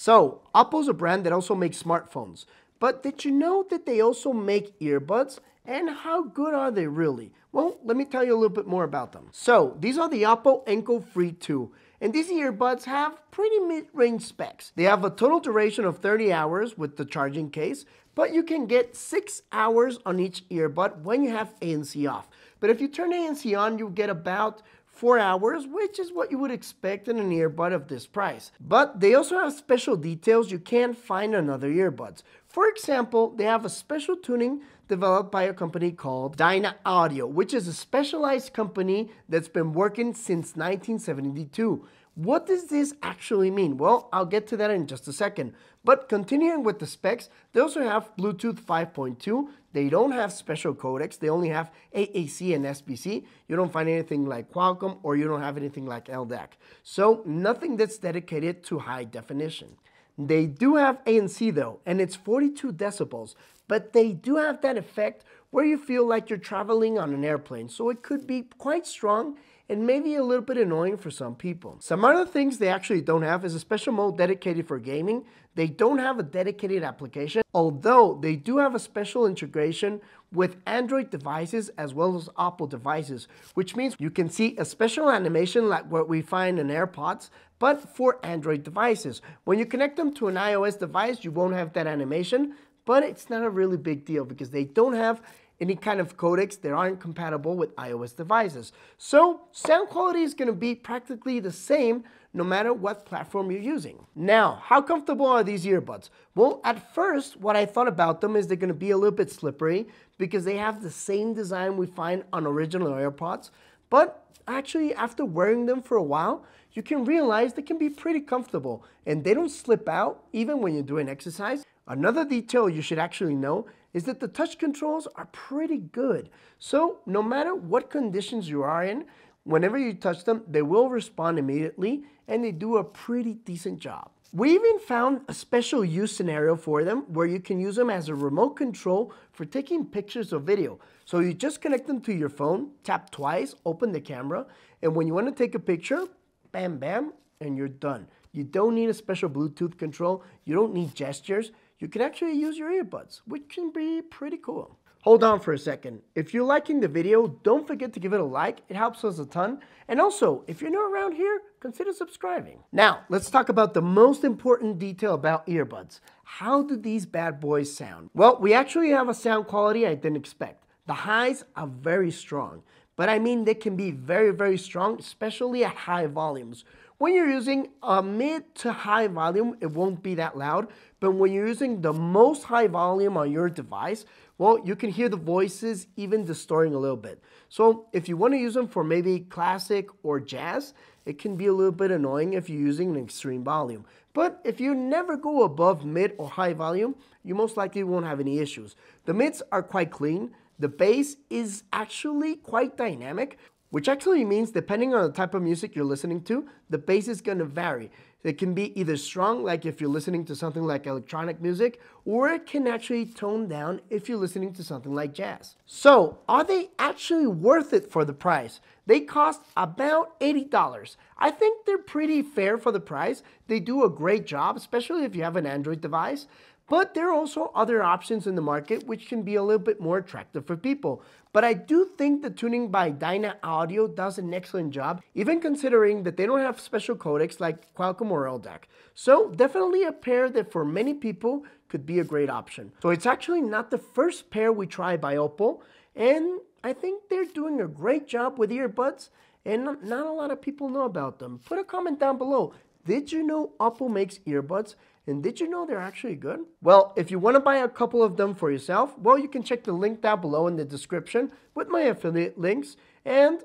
So, OPPO's a brand that also makes smartphones. But did you know that they also make earbuds? And how good are they really? Well, let me tell you a little bit more about them. So, these are the OPPO Enco Free 2. And these earbuds have pretty mid-range specs. They have a total duration of 30 hours with the charging case, but you can get 6 hours on each earbud when you have ANC off. But if you turn ANC on, you get about 4 hours, which is what you would expect in an earbud of this price. But they also have special details you can't find on other earbuds. For example, they have a special tuning developed by a company called Dyna Audio, which is a specialized company that's been working since 1972. What does this actually mean? Well, I'll get to that in just a second. But continuing with the specs, they also have Bluetooth 5.2. They don't have special codecs. They only have AAC and SBC. You don't find anything like Qualcomm, or you don't have anything like LDAC. So nothing that's dedicated to high definition. They do have ANC though, and it's 42 decibels, but they do have that effect where you feel like you're traveling on an airplane. So it could be quite strong and maybe a little bit annoying for some people. Some other things they actually don't have is a special mode dedicated for gaming. They don't have a dedicated application, although they do have a special integration with Android devices as well as OPPO devices, which means you can see a special animation like what we find in AirPods, but for Android devices. When you connect them to an iOS device, you won't have that animation, but it's not a really big deal because they don't have any kind of codecs that aren't compatible with iOS devices. So sound quality is going to be practically the same no matter what platform you're using. Now, how comfortable are these earbuds? Well, at first, what I thought about them is they're going to be a little bit slippery because they have the same design we find on original AirPods. But actually, after wearing them for a while, you can realize they can be pretty comfortable and they don't slip out even when you're doing exercise. Another detail you should actually know is that the touch controls are pretty good. So no matter what conditions you are in, whenever you touch them, they will respond immediately and they do a pretty decent job. We even found a special use scenario for them where you can use them as a remote control for taking pictures or video. So you just connect them to your phone, tap twice, open the camera, and when you want to take a picture, bam, bam, and you're done. You don't need a special Bluetooth control. You don't need gestures. You can actually use your earbuds, which can be pretty cool. Hold on for a second. If you're liking the video, don't forget to give it a like. It helps us a ton. And also, if you're new around here, consider subscribing. Now, let's talk about the most important detail about earbuds. How do these bad boys sound? Well, we actually have a sound quality I didn't expect. The highs are very strong, but I mean they can be very, very strong, especially at high volumes. When you're using a mid to high volume, it won't be that loud. But when you're using the most high volume on your device, well, you can hear the voices even distorting a little bit. So if you want to use them for maybe classic or jazz, it can be a little bit annoying if you're using an extreme volume. But if you never go above mid or high volume, you most likely won't have any issues. The mids are quite clean. The bass is actually quite dynamic, which actually means depending on the type of music you're listening to, the bass is going to vary. It can be either strong, like if you're listening to something like electronic music, or it can actually tone down if you're listening to something like jazz. So, are they actually worth it for the price? They cost about $80. I think they're pretty fair for the price. They do a great job, especially if you have an Android device. But there are also other options in the market which can be a little bit more attractive for people. But I do think the tuning by Dyna Audio does an excellent job, even considering that they don't have special codecs like Qualcomm or LDAC. So definitely a pair that for many people could be a great option. So it's actually not the first pair we try by OPPO, and I think they're doing a great job with earbuds, and not a lot of people know about them. Put a comment down below. Did you know OPPO makes earbuds? And did you know they're actually good? Well, if you want to buy a couple of them for yourself, well, you can check the link down below in the description with my affiliate links and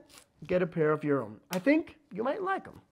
get a pair of your own. I think you might like them.